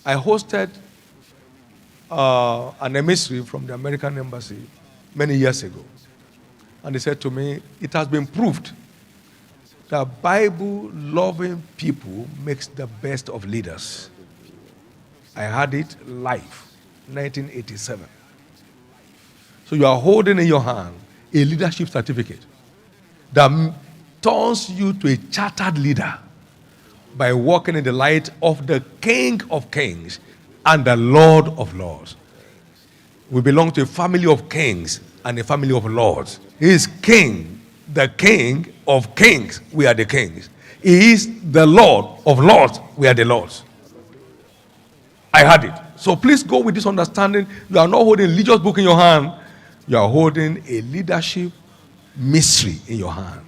I hosted an emissary from the American embassy many years ago. And he said to me, it has been proved that Bible-loving people makes the best of leaders. I had it live, 1987. So you are holding in your hand a leadership certificate that turns you to a chartered leader by walking in the light of the King of Kings and the Lord of Lords. We belong to a family of kings and a family of lords. He is king, the King of Kings. We are the kings. He is the Lord of Lords. We are the lords. I had it. So please go with this understanding. You are not holding a religious book in your hand. You are holding a leadership mystery in your hand.